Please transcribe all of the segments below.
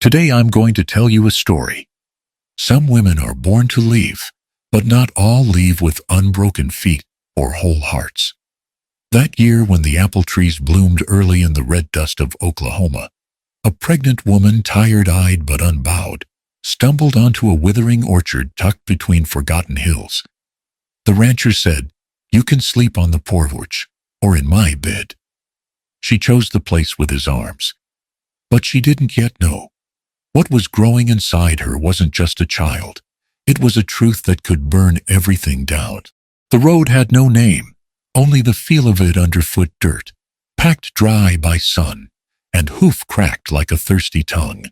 Today I'm going to tell you a story. Some women are born to leave, but not all leave with unbroken feet or whole hearts. That year when the apple trees bloomed early in the red dust of Oklahoma, a pregnant woman, tired-eyed but unbowed, stumbled onto a withering orchard tucked between forgotten hills. The rancher said, "You can sleep on the porch, or in my bed." She chose the place with his arms. But she didn't yet know. What was growing inside her wasn't just a child. It was a truth that could burn everything down. The road had no name, only the feel of it underfoot dirt, packed dry by sun, and hoof cracked like a thirsty tongue.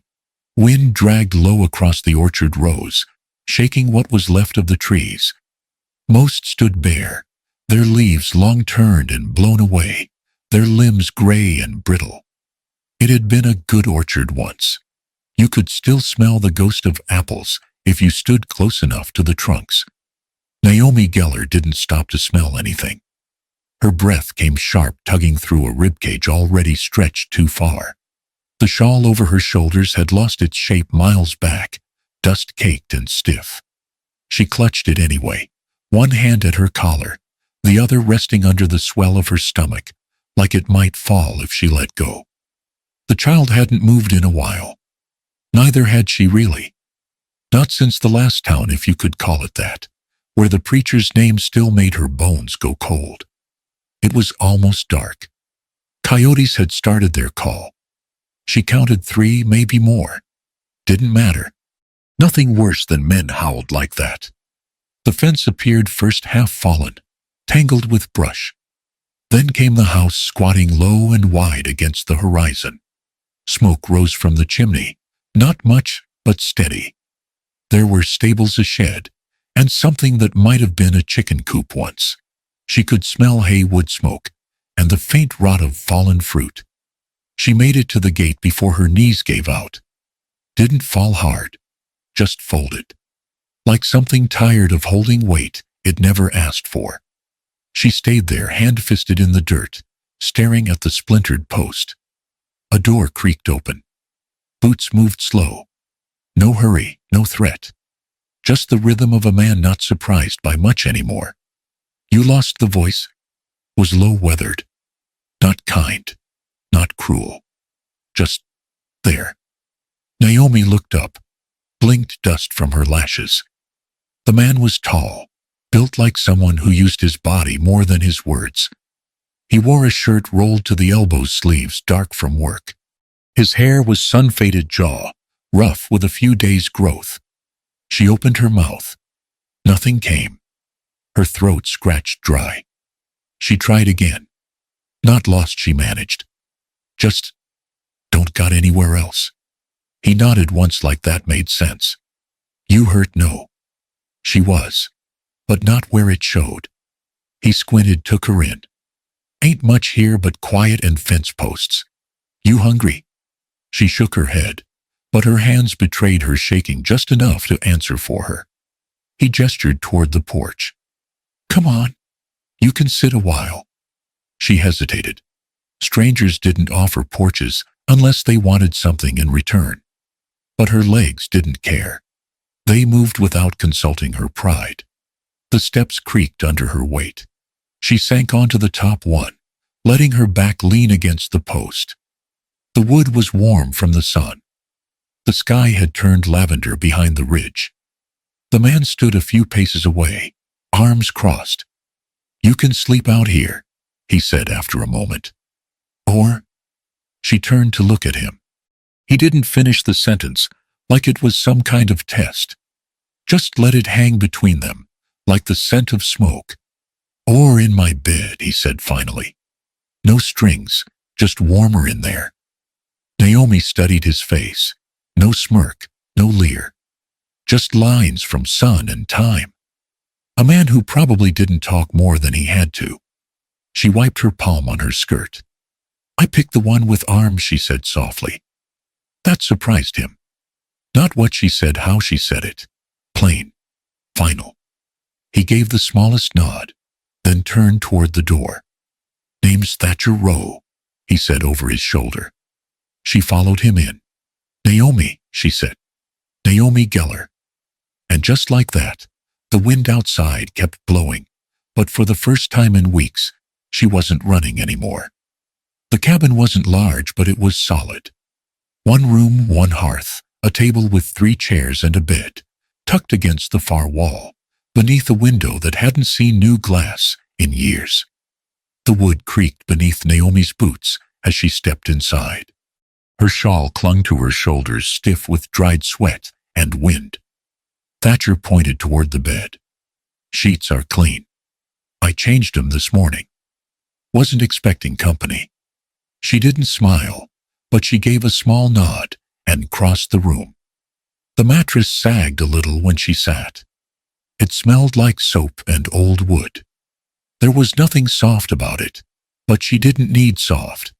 Wind dragged low across the orchard rows, shaking what was left of the trees. Most stood bare, their leaves long turned and blown away, their limbs gray and brittle. It had been a good orchard once. You could still smell the ghost of apples if you stood close enough to the trunks. Naomi Geller didn't stop to smell anything. Her breath came sharp, tugging through a ribcage already stretched too far. The shawl over her shoulders had lost its shape miles back, dust-caked and stiff. She clutched it anyway, one hand at her collar, the other resting under the swell of her stomach, like it might fall if she let go. The child hadn't moved in a while. Neither had she really. Not since the last town, if you could call it that, where the preacher's name still made her bones go cold. It was almost dark. Coyotes had started their call. She counted 3, maybe more. Didn't matter. Nothing worse than men howled like that. The fence appeared first half fallen, tangled with brush. Then came the house, squatting low and wide against the horizon. Smoke rose from the chimney, not much, but steady. There were stables, a shed, and something that might have been a chicken coop once. She could smell hay, wood smoke, and the faint rot of fallen fruit. She made it to the gate before her knees gave out. Didn't fall hard, just folded. Like something tired of holding weight it never asked for. She stayed there, hand-fisted in the dirt, staring at the splintered post. A door creaked open. Boots moved slow. No hurry, no threat. Just the rhythm of a man not surprised by much anymore. "You lost the voice?" Was low-weathered. Not kind, not cruel. Just there. Naomi looked up, blinked dust from her lashes. The man was tall, built like someone who used his body more than his words. He wore a shirt rolled to the elbow sleeves, dark from work. His hair was sun-faded jaw, rough with a few days' growth. She opened her mouth. Nothing came. Her throat scratched dry. She tried again. "Not lost," she managed. "Just don't got anywhere else." He nodded once, like that made sense. "You hurt?" "No." She was, but not where it showed. He squinted, took her in. "Ain't much here but quiet and fence posts. You hungry?" She shook her head, but her hands betrayed her shaking just enough to answer for her. He gestured toward the porch. "Come on. You can sit a while." She hesitated. Strangers didn't offer porches unless they wanted something in return. But her legs didn't care. They moved without consulting her pride. The steps creaked under her weight. She sank onto the top one, letting her back lean against the post. The wood was warm from the sun. The sky had turned lavender behind the ridge. The man stood a few paces away, arms crossed. "You can sleep out here," he said after a moment. "Or—" She turned to look at him. He didn't finish the sentence, like it was some kind of test. Just let it hang between them, like the scent of smoke. "Or in my bed," he said finally. No strings, just warmer in there. Naomi studied his face. No smirk, no leer. Just lines from sun and time. A man who probably didn't talk more than he had to. She wiped her palm on her skirt. "I picked the one with arms," she said softly. That surprised him. Not what she said, how she said it. Plain. Final. He gave the smallest nod, then turned toward the door. "Name's Thatcher Rowe," he said over his shoulder. She followed him in. "Naomi," she said. Naomi Geller. And just like that, the wind outside kept blowing, but for the first time in weeks, she wasn't running anymore. The cabin wasn't large, but it was solid. One room, one hearth, a table with 3 chairs and a bed, tucked against the far wall, beneath a window that hadn't seen new glass in years. The wood creaked beneath Naomi's boots as she stepped inside. Her shawl clung to her shoulders, stiff with dried sweat and wind. Thatcher pointed toward the bed. Sheets are clean. I changed them this morning. Wasn't expecting company. She didn't smile, but she gave a small nod and crossed the room. The mattress sagged a little when she sat. It smelled like soap and old wood. There was nothing soft about it, but she didn't need soft.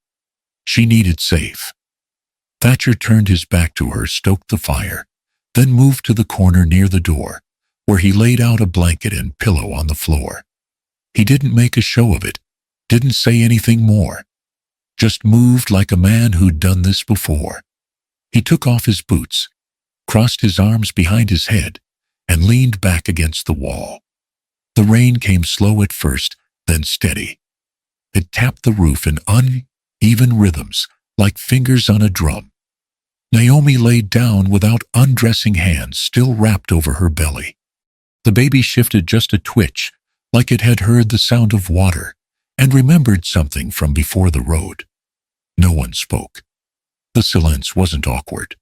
She needed safe. Thatcher turned his back to her, stoked the fire, then moved to the corner near the door, where he laid out a blanket and pillow on the floor. He didn't make a show of it, didn't say anything more, just moved like a man who'd done this before. He took off his boots, crossed his arms behind his head, and leaned back against the wall. The rain came slow at first, then steady. It tapped the roof in uneven rhythms, like fingers on a drum. Naomi laid down without undressing, hands still wrapped over her belly. The baby shifted just a twitch, like it had heard the sound of water, and remembered something from before the road. No one spoke. The silence wasn't awkward.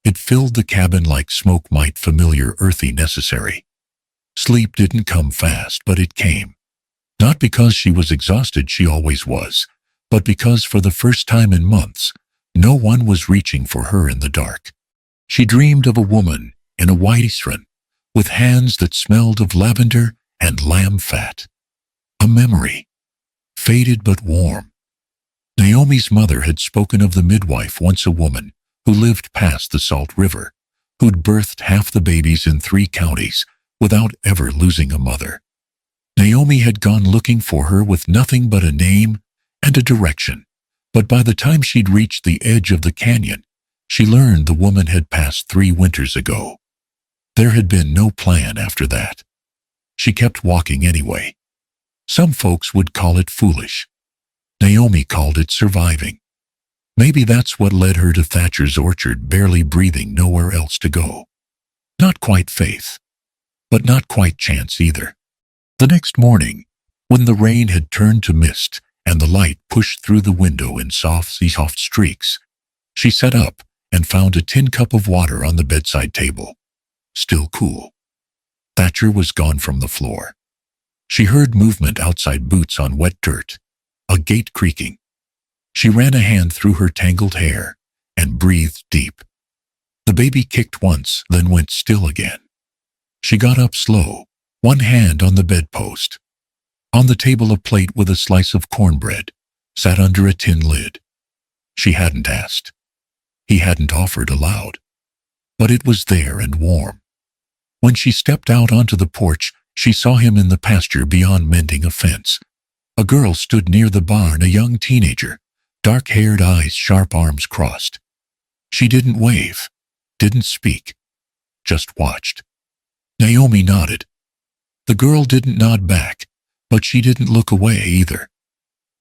It filled the cabin like smoke, might familiar, earthy, necessary. Sleep didn't come fast, but it came. Not because she was exhausted, she always was, but because for the first time in months, no one was reaching for her in the dark. She dreamed of a woman in a white apron, with hands that smelled of lavender and lamb fat. A memory, faded but warm. Naomi's mother had spoken of the midwife, once a woman who lived past the Salt River, who'd birthed half the babies in 3 counties without ever losing a mother. Naomi had gone looking for her with nothing but a name and a direction, but by the time she'd reached the edge of the canyon, she learned the woman had passed 3 winters ago. There had been no plan after that. She kept walking anyway. Some folks would call it foolish. Naomi called it surviving. Maybe that's what led her to Thatcher's orchard, barely breathing, nowhere else to go. Not quite faith, but not quite chance either. The next morning, when the rain had turned to mist and the light pushed through the window in soft streaks, she sat up and found a tin cup of water on the bedside table, still cool. Thatcher was gone from the floor. She heard movement outside, boots on wet dirt, a gate creaking. She ran a hand through her tangled hair and breathed deep. The baby kicked once, then went still again. She got up slow, one hand on the bedpost. On the table, a plate with a slice of cornbread sat under a tin lid. She hadn't asked. He hadn't offered aloud. But it was there and warm. When she stepped out onto the porch, she saw him in the pasture beyond, mending a fence. A girl stood near the barn, a young teenager, dark-haired, eyes sharp, arms crossed. She didn't wave, didn't speak, just watched. Naomi nodded. The girl didn't nod back, but she didn't look away either.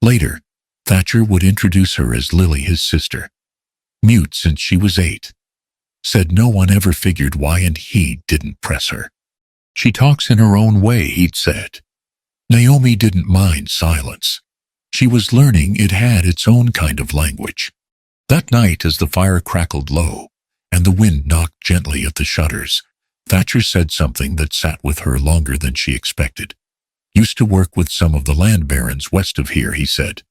Later, Thatcher would introduce her as Lily, his sister. Mute since she was 8. Said no one ever figured why, and he didn't press her. She talks in her own way, he'd said. Naomi didn't mind silence. She was learning it had its own kind of language. That night, as the fire crackled low and the wind knocked gently at the shutters, Thatcher said something that sat with her longer than she expected. Used to work with some of the land barons west of here, he said.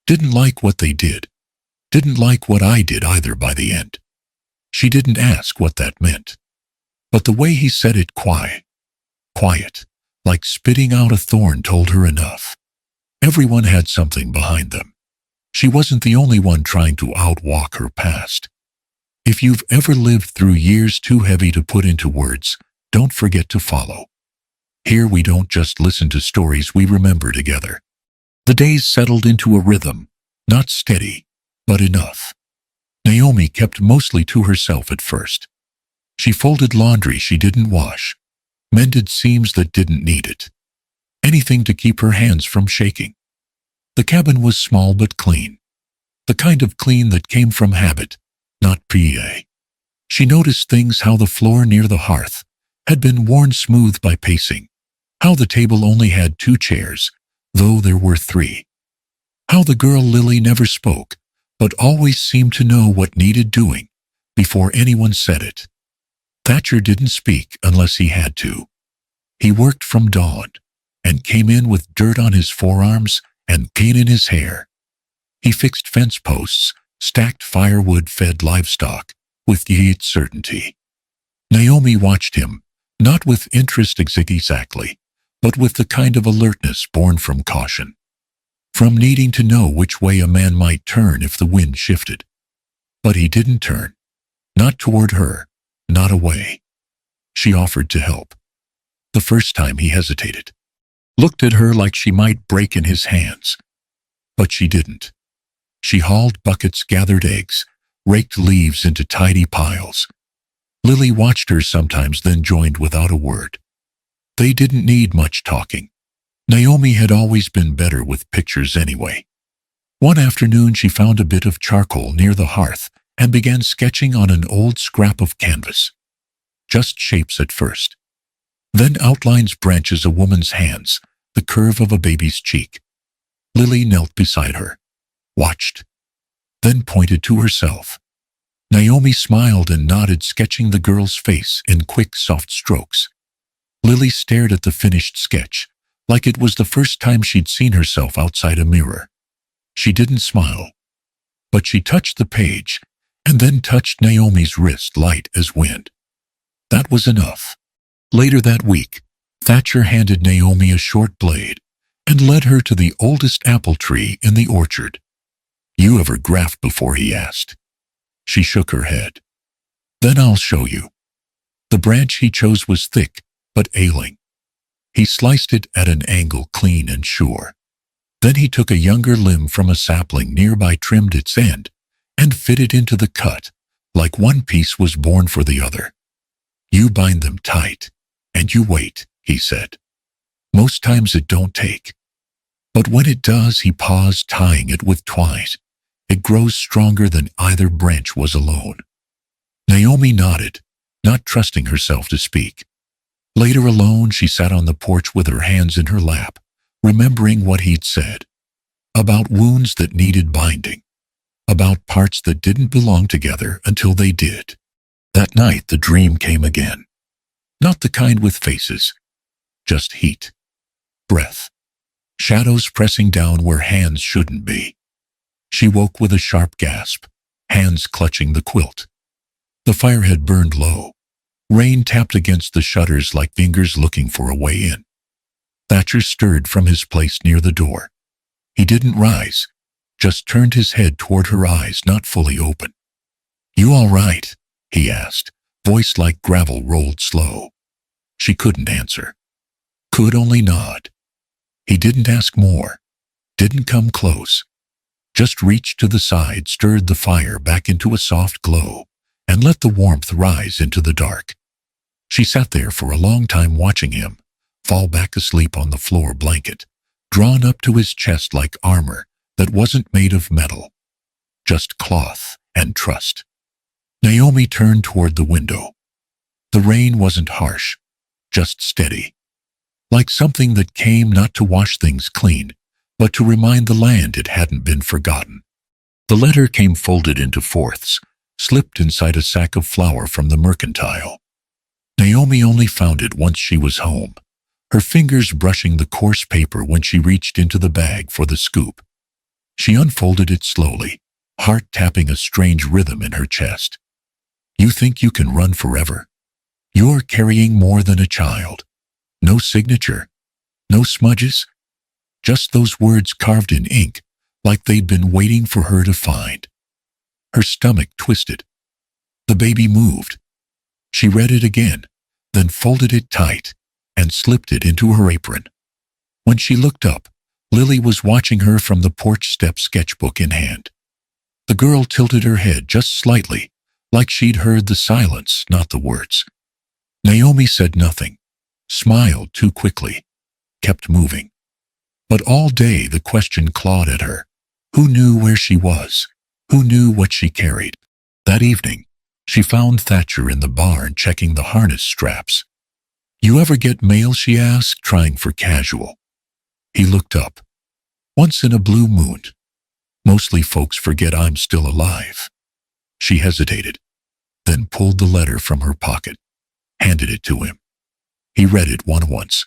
Didn't like what they did. Didn't like what I did either by the end. She didn't ask what that meant. But the way he said it, quiet, like spitting out a thorn, told her enough. Everyone had something behind them. She wasn't the only one trying to outwalk her past. If you've ever lived through years too heavy to put into words, don't forget to follow. Here we don't just listen to stories, we remember together. The days settled into a rhythm, not steady, but enough. Naomi kept mostly to herself at first. She folded laundry she didn't wash, mended seams that didn't need it, anything to keep her hands from shaking. The cabin was small but clean, the kind of clean that came from habit, not PA. She noticed things: how the floor near the hearth had been worn smooth by pacing, how the table only had 2 chairs, though there were 3, how the girl Lily never spoke, but always seemed to know what needed doing before anyone said it. Thatcher didn't speak unless he had to. He worked from dawn and came in with dirt on his forearms and pain in his hair. He fixed fence posts, stacked firewood, fed livestock with yet certainty. Naomi watched him, not with interest exactly, but with the kind of alertness born from caution, from needing to know which way a man might turn if the wind shifted. But he didn't turn, not toward her, not away. She offered to help. The first time he hesitated, looked at her like she might break in his hands. But she didn't. She hauled buckets, gathered eggs, raked leaves into tidy piles. Lily watched her sometimes, then joined without a word. They didn't need much talking. Naomi had always been better with pictures anyway. One afternoon she found a bit of charcoal near the hearth and began sketching on an old scrap of canvas. Just shapes at first. Then outlines, branches, a woman's hands, the curve of a baby's cheek. Lily knelt beside her, watched, then pointed to herself. Naomi smiled and nodded, sketching the girl's face in quick, soft strokes. Lily stared at the finished sketch, like it was the first time she'd seen herself outside a mirror. She didn't smile, but she touched the page, and then touched Naomi's wrist, light as wind. That was enough. Later that week, Thatcher handed Naomi a short blade and led her to the oldest apple tree in the orchard. "You ever graphed before?" he asked. She shook her head. "Then I'll show you." The branch he chose was thick, but ailing. He sliced it at an angle, clean and sure. Then he took a younger limb from a sapling nearby, trimmed its end, and fit it into the cut, like one piece was born for the other. "You bind them tight, and you wait," he said. "Most times it don't take. But when it does," he paused, tying it with twine, "it grows stronger than either branch was alone." Naomi nodded, not trusting herself to speak. Later, alone, she sat on the porch with her hands in her lap, remembering what he'd said. About wounds that needed binding. About parts that didn't belong together until they did. That night the dream came again. Not the kind with faces. Just heat. Breath. Shadows pressing down where hands shouldn't be. She woke with a sharp gasp, hands clutching the quilt. The fire had burned low. Rain tapped against the shutters like fingers looking for a way in. Thatcher stirred from his place near the door. He didn't rise, just turned his head toward her, eyes not fully open. "You all right?" he asked, voice like gravel rolled slow. She couldn't answer. Could only nod. He didn't ask more, didn't come close. Just reached to the side, stirred the fire back into a soft glow, and let the warmth rise into the dark. She sat there for a long time, watching him fall back asleep on the floor, blanket drawn up to his chest like armor that wasn't made of metal, just cloth and trust. Naomi turned toward the window. The rain wasn't harsh, just steady, like something that came not to wash things clean, but to remind the land it hadn't been forgotten. The letter came folded into fourths, slipped inside a sack of flour from the mercantile. Naomi only found it once she was home, her fingers brushing the coarse paper when she reached into the bag for the scoop. She unfolded it slowly, heart tapping a strange rhythm in her chest. "You think you can run forever? You're carrying more than a child. No signature, no smudges, just those words carved in ink like they'd been waiting for her to find." Her stomach twisted. The baby moved. She read it again, then folded it tight and slipped it into her apron. When she looked up, Lily was watching her from the porch step, sketchbook in hand. The girl tilted her head just slightly, like she'd heard the silence, not the words. Naomi said nothing, smiled too quickly, kept moving. But all day the question clawed at her. Who knew where she was? Who knew what she carried? That evening, she found Thatcher in the barn checking the harness straps. "You ever get mail?" she asked, trying for casual. He looked up. "Once in a blue moon. Mostly folks forget I'm still alive." She hesitated, then pulled the letter from her pocket, handed it to him. He read it once,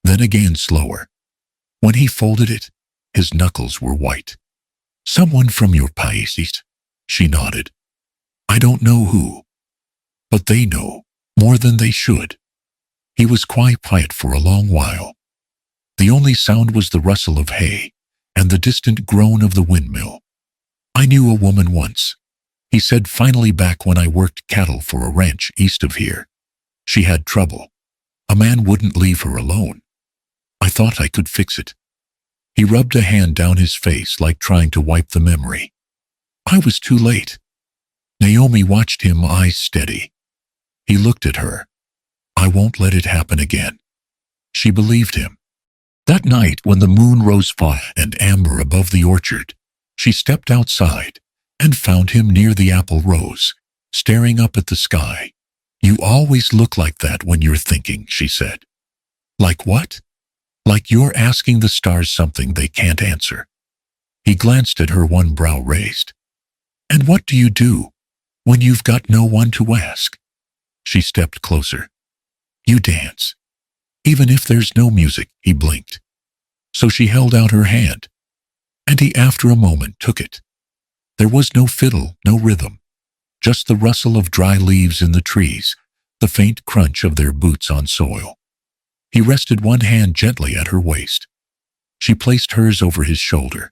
then again slower. When he folded it, his knuckles were white. "Someone from your países," she nodded. "I don't know who, but they know more than they should." He was quite quiet for a long while. The only sound was the rustle of hay and the distant groan of the windmill. "I knew a woman once," he said finally, "back when I worked cattle for a ranch east of here. She had trouble. A man wouldn't leave her alone. I thought I could fix it." He rubbed a hand down his face like trying to wipe the memory. "I was too late." Naomi watched him, eyes steady. He looked at her. "I won't let it happen again." She believed him. That night, when the moon rose fire and amber above the orchard, she stepped outside and found him near the apple rows, staring up at the sky. "You always look like that when you're thinking," she said. "Like what?" "Like you're asking the stars something they can't answer." He glanced at her, one brow raised. "And what do you do when you've got no one to ask?" She stepped closer. "You dance. Even if there's no music," he blinked. So she held out her hand, and he, after a moment, took it. There was no fiddle, no rhythm, just the rustle of dry leaves in the trees, the faint crunch of their boots on soil. He rested one hand gently at her waist. She placed hers over his shoulder.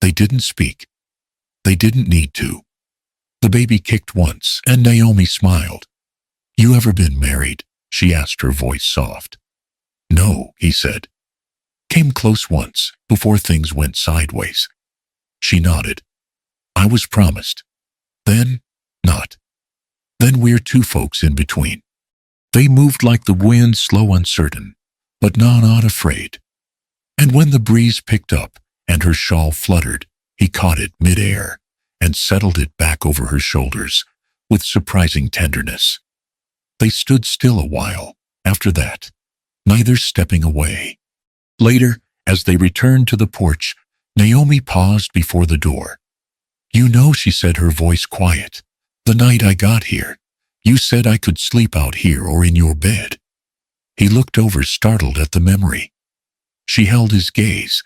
They didn't speak. They didn't need to. The baby kicked once, and Naomi smiled. "You ever been married?" she asked, her voice soft. "No," he said. "Came close once, before things went sideways." She nodded. "I was promised. Then, not. Then we're two folks in between." They moved like the wind, slow, uncertain, but not afraid. And when the breeze picked up and her shawl fluttered, he caught it mid-air and settled it back over her shoulders with surprising tenderness. They stood still a while after that, neither stepping away. Later, as they returned to the porch, Naomi paused before the door. "You know," she said, her voice quiet, "the night I got here, you said I could sleep out here or in your bed." He looked over, startled at the memory. She held his gaze.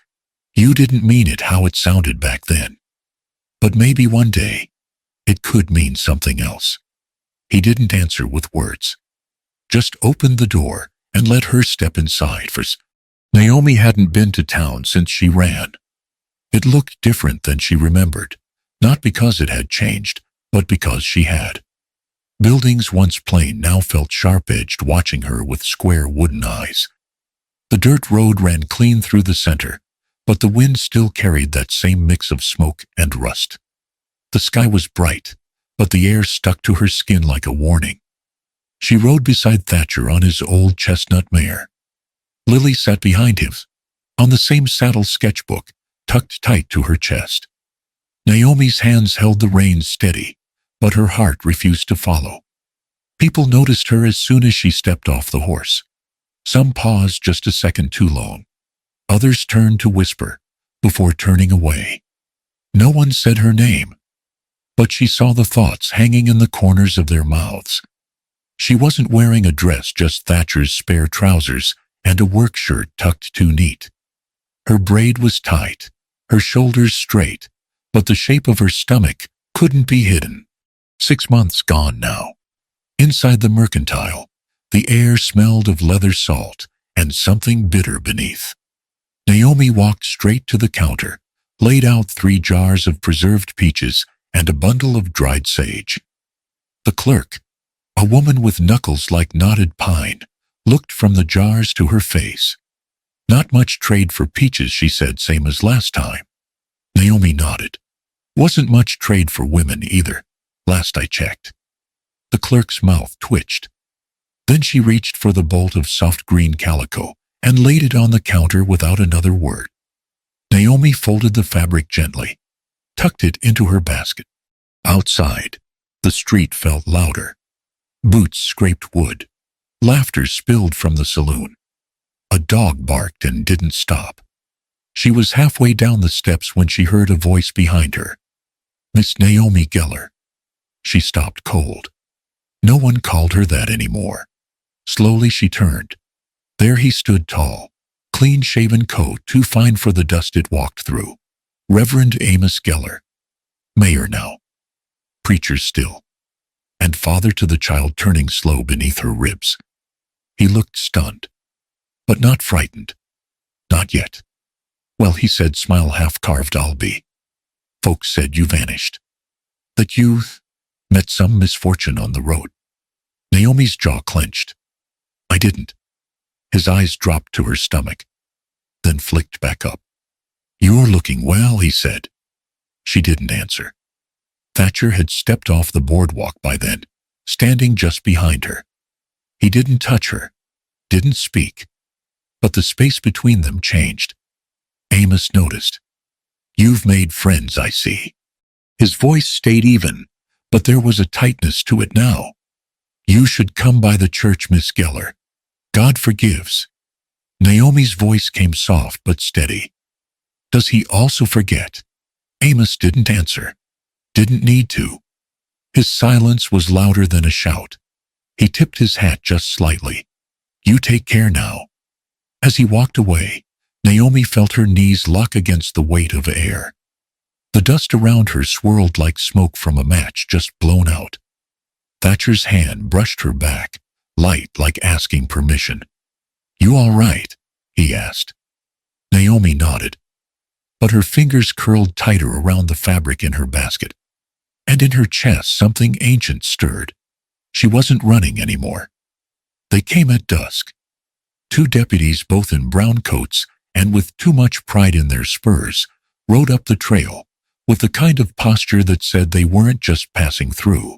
"You didn't mean it how it sounded back then. But maybe one day, it could mean something else." He didn't answer with words, just opened the door and let her step inside. Naomi hadn't been to town since she ran. It looked different than she remembered, not because it had changed, but because she had. Buildings once plain now felt sharp-edged, watching her with square wooden eyes. The dirt road ran clean through the center, but the wind still carried that same mix of smoke and rust. The sky was bright, but the air stuck to her skin like a warning. She rode beside Thatcher on his old chestnut mare. Lily sat behind him, on the same saddle, sketchbook tucked tight to her chest. Naomi's hands held the reins steady, but her heart refused to follow. People noticed her as soon as she stepped off the horse. Some paused just a second too long. Others turned to whisper before turning away. No one said her name, but she saw the thoughts hanging in the corners of their mouths. She wasn't wearing a dress, just Thatcher's spare trousers and a work shirt tucked too neat. Her braid was tight, her shoulders straight, but the shape of her stomach couldn't be hidden. 6 months gone now. Inside the mercantile, the air smelled of leather, salt, and something bitter beneath. Naomi walked straight to the counter, laid out 3 jars of preserved peaches and a bundle of dried sage. The clerk, a woman with knuckles like knotted pine, looked from the jars to her face. "Not much trade for peaches," she said, "same as last time." Naomi nodded. Wasn't much trade for women either, last I checked. The clerk's mouth twitched. Then she reached for the bolt of soft green calico and laid it on the counter without another word. Naomi folded the fabric gently, tucked it into her basket. Outside, the street felt louder. Boots scraped wood. Laughter spilled from the saloon. A dog barked and didn't stop. She was halfway down the steps when she heard a voice behind her. Miss Naomi Geller. She stopped cold. No one called her that anymore. Slowly she turned. There he stood tall, clean-shaven coat too fine for the dust it walked through. Reverend Amos Geller. Mayor now. Preacher still. And father to the child turning slow beneath her ribs. He looked stunned, but not frightened. Not yet. Well, he said, smile half-carved, I'll be. Folks said you vanished. That you met some misfortune on the road. Naomi's jaw clenched. I didn't. His eyes dropped to her stomach, then flicked back up. You're looking well, he said. She didn't answer. Thatcher had stepped off the boardwalk by then, standing just behind her. He didn't touch her, didn't speak, but the space between them changed. Amos noticed. You've made friends, I see. His voice stayed even, but there was a tightness to it now. You should come by the church, Miss Geller. God forgives. Naomi's voice came soft but steady. Does he also forget? Amos didn't answer. Didn't need to. His silence was louder than a shout. He tipped his hat just slightly. You take care now. As he walked away, Naomi felt her knees lock against the weight of air. The dust around her swirled like smoke from a match just blown out. Thatcher's hand brushed her back, light like asking permission. You all right? He asked. Naomi nodded, but her fingers curled tighter around the fabric in her basket. And in her chest something ancient stirred. She wasn't running anymore. They came at dusk. 2 deputies, both in brown coats and with too much pride in their spurs, rode up the trail, with the kind of posture that said they weren't just passing through.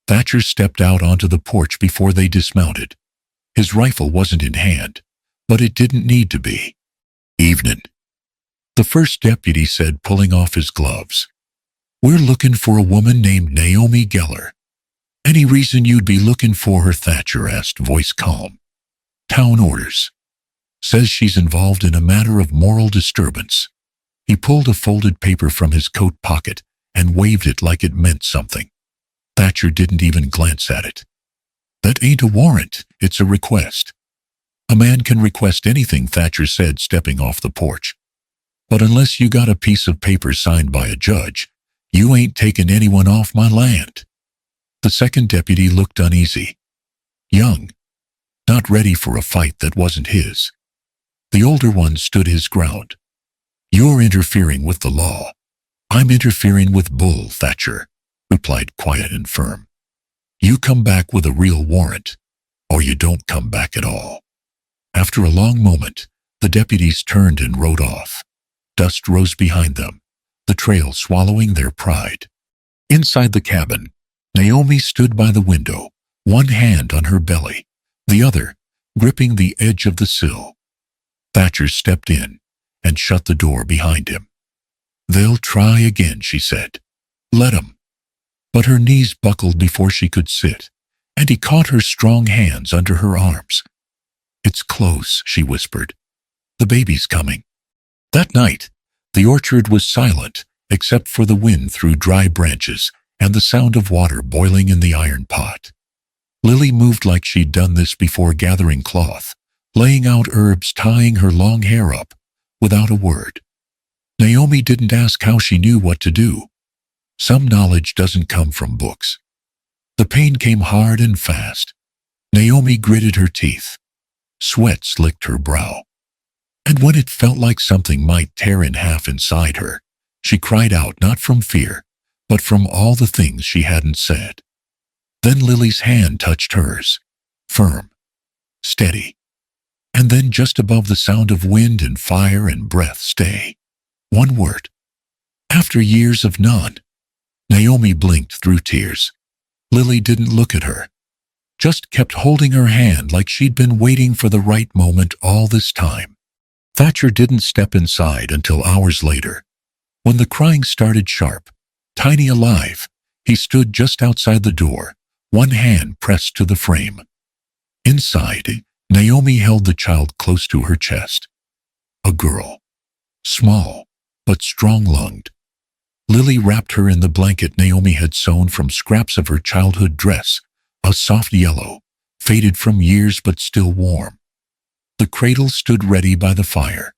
Thatcher stepped out onto the porch before they dismounted. His rifle wasn't in hand, but it didn't need to be. Evening, the first deputy said, pulling off his gloves. We're looking for a woman named Naomi Geller. Any reason you'd be looking for her? Thatcher asked, voice calm. Town orders. Says she's involved in a matter of moral disturbance. He pulled a folded paper from his coat pocket and waved it like it meant something. Thatcher didn't even glance at it. That ain't a warrant, it's a request. A man can request anything, Thatcher said, stepping off the porch. But unless you got a piece of paper signed by a judge, you ain't taking anyone off my land. The second deputy looked uneasy. Young. Not ready for a fight that wasn't his. The older one stood his ground. You're interfering with the law. I'm interfering with bull, Thatcher replied, quiet and firm. You come back with a real warrant, or you don't come back at all. After a long moment, the deputies turned and rode off. Dust rose behind them, the trail swallowing their pride. Inside the cabin, Naomi stood by the window, one hand on her belly, the other gripping the edge of the sill. Thatcher stepped in and shut the door behind him. They'll try again, she said. Let 'em. But her knees buckled before she could sit, and he caught her strong hands under her arms. It's close, she whispered. The baby's coming. That night, the orchard was silent, except for the wind through dry branches and the sound of water boiling in the iron pot. Lily moved like she'd done this before, gathering cloth, laying out herbs, tying her long hair up, without a word. Naomi didn't ask how she knew what to do. Some knowledge doesn't come from books. The pain came hard and fast. Naomi gritted her teeth. Sweat slicked her brow. And when it felt like something might tear in half inside her, she cried out, not from fear, but from all the things she hadn't said. Then Lily's hand touched hers, firm, steady. And then just above the sound of wind and fire and breath, stay. One word. After years of none, Naomi blinked through tears. Lily didn't look at her, just kept holding her hand like she'd been waiting for the right moment all this time. Thatcher didn't step inside until hours later. When the crying started sharp, tiny alive, he stood just outside the door, one hand pressed to the frame. Inside, Naomi held the child close to her chest. A girl, small but strong-lunged. Lily wrapped her in the blanket Naomi had sewn from scraps of her childhood dress, a soft yellow, faded from years but still warm. The cradle stood ready by the fire.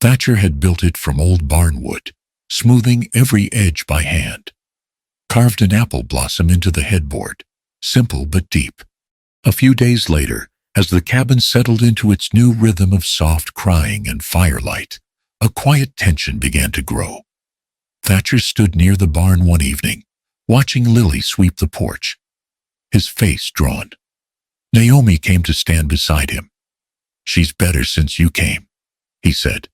Thatcher had built it from old barn wood, smoothing every edge by hand. Carved an apple blossom into the headboard, simple but deep. A few days later, as the cabin settled into its new rhythm of soft crying and firelight, a quiet tension began to grow. Thatcher stood near the barn one evening, watching Lily sweep the porch, his face drawn. Naomi came to stand beside him. "She's better since you came," he said.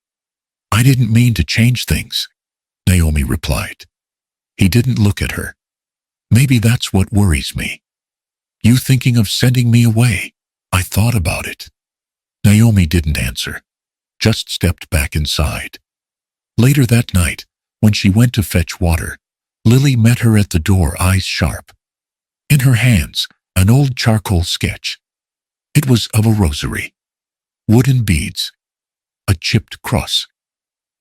"I didn't mean to change things," Naomi replied. He didn't look at her. "Maybe that's what worries me. You thinking of sending me away?" "I thought about it." Naomi didn't answer, just stepped back inside. Later that night, when she went to fetch water, Lily met her at the door, eyes sharp. In her hands, an old charcoal sketch. It was of a rosary, wooden beads, a chipped cross.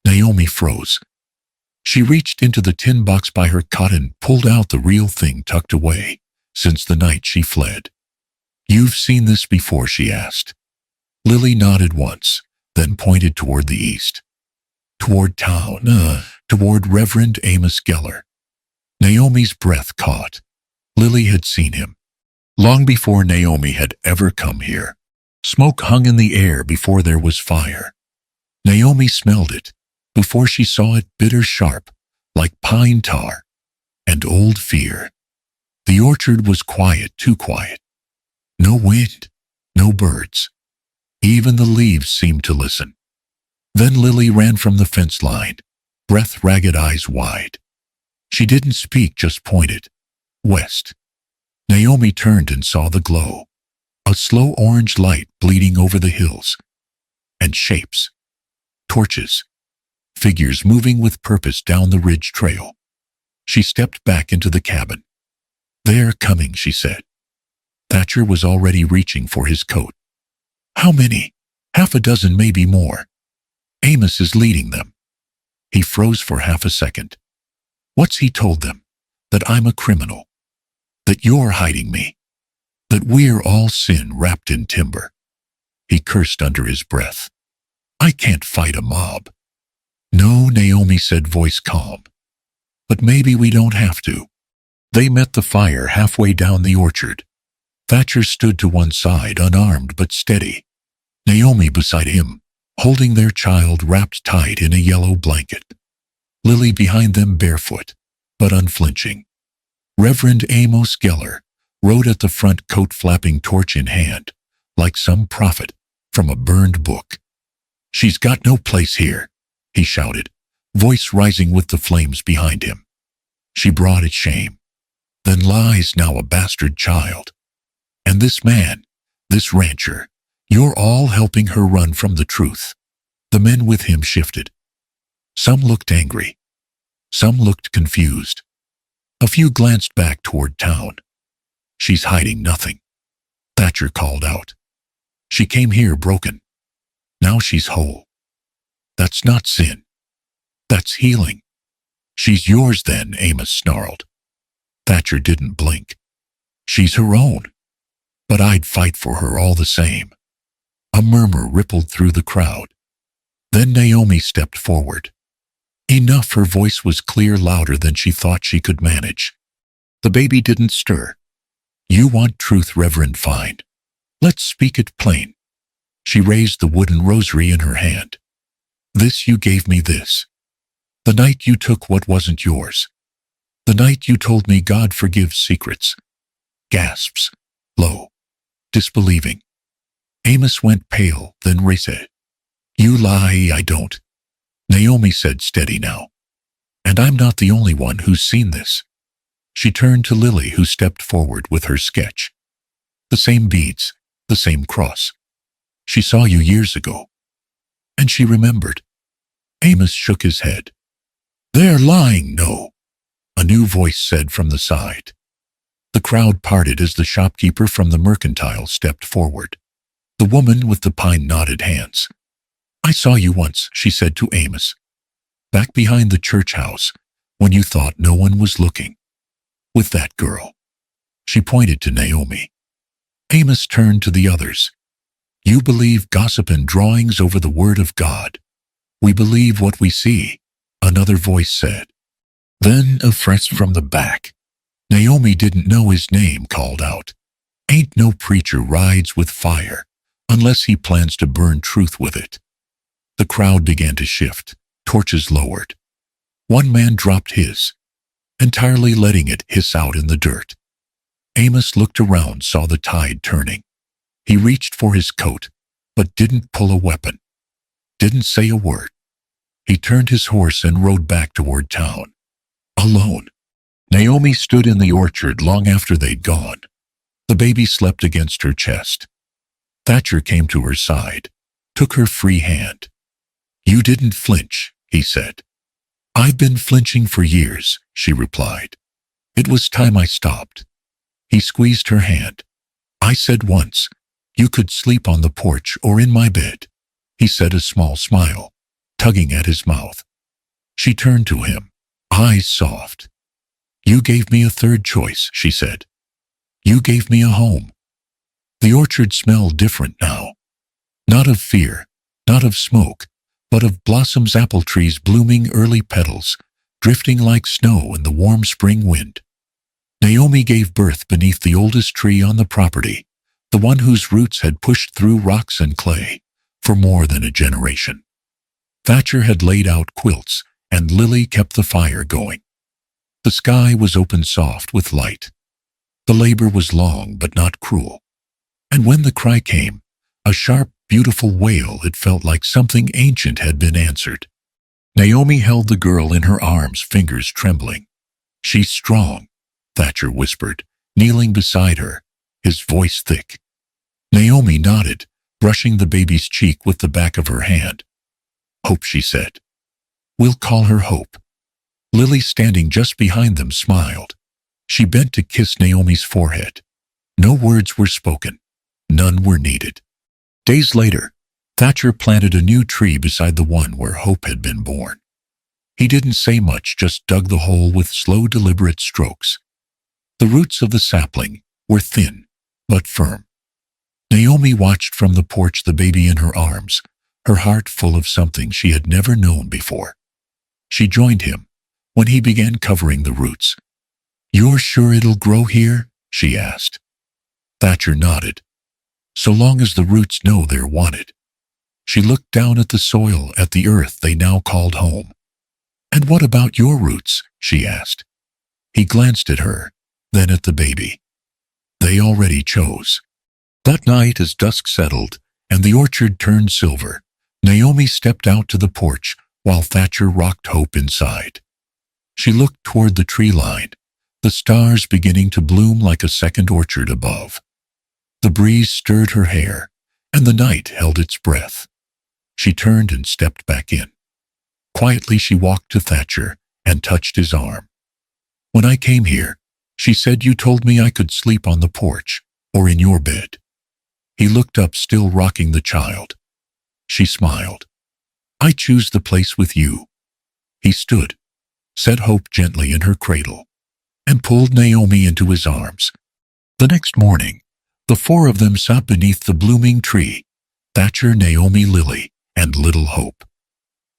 Naomi froze. She reached into the tin box by her cot and pulled out the real thing tucked away since the night she fled. "You've seen this before?" she asked. Lily nodded once, then pointed toward the east. Toward town, toward Reverend Amos Geller. Naomi's breath caught. Lily had seen him, long before Naomi had ever come here. Smoke hung in the air before there was fire. Naomi smelled it, before she saw it, bitter sharp, like pine tar, and old fear. The orchard was quiet, too quiet. No wind, no birds. Even the leaves seemed to listen. Then Lily ran from the fence line, breath ragged, eyes wide. She didn't speak, just pointed. West. Naomi turned and saw the glow. A slow orange light bleeding over the hills. And shapes. Torches. Figures moving with purpose down the ridge trail. She stepped back into the cabin. "They're coming," she said. Thatcher was already reaching for his coat. "How many?" "Half a dozen, maybe more. Amos is leading them." He froze for half a second. "What's he told them? That I'm a criminal. That you're hiding me. That we're all sin wrapped in timber." He cursed under his breath. "I can't fight a mob." "No," Naomi said, voice calm. "But maybe we don't have to." They met the fire halfway down the orchard. Thatcher stood to one side, unarmed but steady. Naomi beside him, holding their child wrapped tight in a yellow blanket. Lily behind them, barefoot, but unflinching. Reverend Amos Geller rode at the front, coat flapping, torch in hand, like some prophet from a burned book. "She's got no place here," he shouted, voice rising with the flames behind him. "She brought it shame. Then lies, now a bastard child. And this man, this rancher, you're all helping her run from the truth." The men with him shifted. Some looked angry. Some looked confused. A few glanced back toward town. "She's hiding nothing," Thatcher called out. "She came here broken. Now she's whole. That's not sin. That's healing." "She's yours then," Amos snarled. Thatcher didn't blink. "She's her own. But I'd fight for her all the same." A murmur rippled through the crowd. Then Naomi stepped forward. Enough, her voice was clear, louder than she thought she could manage. The baby didn't stir. "You want truth, Reverend? Fine. Let's speak it plain." She raised the wooden rosary in her hand. "This you gave me, this. The night you took what wasn't yours. The night you told me God forgives secrets." Gasps. Low. Disbelieving. Amos went pale, then Ray said, "You lie." "I don't," Naomi said, steady now. And I'm not the only one who's seen this. She turned to Lily, who stepped forward with her sketch. The same beads, the same cross. She saw you years ago. And she remembered. Amos shook his head. They're lying, no, a new voice said from the side. The crowd parted as the shopkeeper from the mercantile stepped forward. The woman with the pine-knotted hands. I saw you once, she said to Amos. Back behind the church house, when you thought no one was looking. With that girl. She pointed to Naomi. Amos turned to the others. You believe gossip and drawings over the word of God. We believe what we see, another voice said. Then, afresh from the back, Naomi didn't know his name called out. Ain't no preacher rides with fire, unless he plans to burn truth with it. The crowd began to shift, torches lowered. One man dropped his, entirely letting it hiss out in the dirt. Amos looked around, saw the tide turning. He reached for his coat, but didn't pull a weapon. Didn't say a word. He turned his horse and rode back toward town. Alone. Naomi stood in the orchard long after they'd gone. The baby slept against her chest. Thatcher came to her side, took her free hand. You didn't flinch, he said. I've been flinching for years, she replied. It was time I stopped. He squeezed her hand. I said once, you could sleep on the porch or in my bed. He said, a small smile, tugging at his mouth. She turned to him, eyes soft. You gave me a third choice, she said. You gave me a home. The orchard smelled different now. Not of fear, not of smoke, but of blossoms, apple trees blooming, early petals, drifting like snow in the warm spring wind. Naomi gave birth beneath the oldest tree on the property, the one whose roots had pushed through rocks and clay for more than a generation. Thatcher had laid out quilts, and Lily kept the fire going. The sky was open soft with light. The labor was long but not cruel. And when the cry came, a sharp, beautiful wail, it felt like something ancient had been answered. Naomi held the girl in her arms, fingers trembling. She's strong, Thatcher whispered, kneeling beside her, his voice thick. Naomi nodded, brushing the baby's cheek with the back of her hand. Hope, she said. We'll call her Hope. Lily, standing just behind them, smiled. She bent to kiss Naomi's forehead. No words were spoken. None were needed. Days later, Thatcher planted a new tree beside the one where Hope had been born. He didn't say much, just dug the hole with slow, deliberate strokes. The roots of the sapling were thin, but firm. Naomi watched from the porch, the baby in her arms, her heart full of something she had never known before. She joined him when he began covering the roots. You're sure it'll grow here? She asked. Thatcher nodded. So long as the roots know they're wanted. She looked down at the soil, at the earth they now called home. And what about your roots? She asked. He glanced at her, then at the baby. They already chose. That night, as dusk settled and the orchard turned silver, Naomi stepped out to the porch while Thatcher rocked Hope inside. She looked toward the tree line, the stars beginning to bloom like a second orchard above. The breeze stirred her hair, and the night held its breath. She turned and stepped back in. Quietly she walked to Thatcher and touched his arm. When I came here, she said, you told me I could sleep on the porch or in your bed. He looked up, still rocking the child. She smiled. I choose the place with you. He stood, set Hope gently in her cradle, and pulled Naomi into his arms. The next morning, the four of them sat beneath the blooming tree, Thatcher, Naomi, Lily, and little Hope.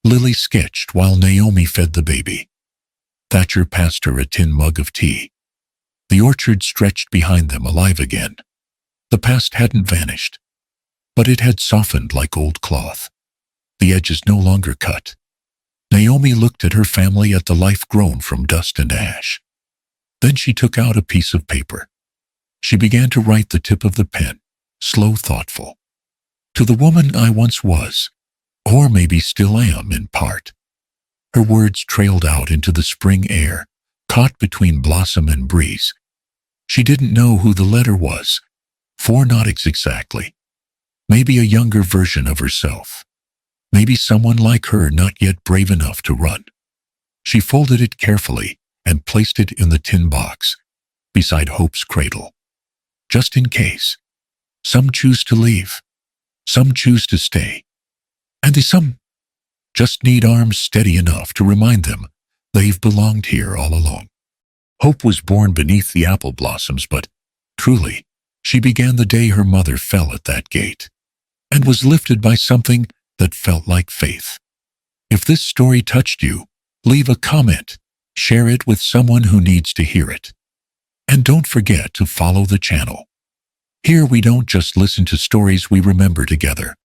Lily sketched while Naomi fed the baby. Thatcher passed her a tin mug of tea. The orchard stretched behind them, alive again. The past hadn't vanished, but it had softened like old cloth. The edges no longer cut. Naomi looked at her family, at the life grown from dust and ash. Then she took out a piece of paper. She began to write, the tip of the pen, slow, thoughtful. To the woman I once was, or maybe still am in part. Her words trailed out into the spring air, caught between blossom and breeze. She didn't know who the letter was. For not exactly. Maybe a younger version of herself. Maybe someone like her not yet brave enough to run. She folded it carefully and placed it in the tin box, beside Hope's cradle. Just in case. Some choose to leave. Some choose to stay. And some just need arms steady enough to remind them they've belonged here all along. Hope was born beneath the apple blossoms, but, truly, she began the day her mother fell at that gate, and was lifted by something that felt like faith. If this story touched you, leave a comment, share it with someone who needs to hear it. And don't forget to follow the channel. Here we don't just listen to stories, we remember together.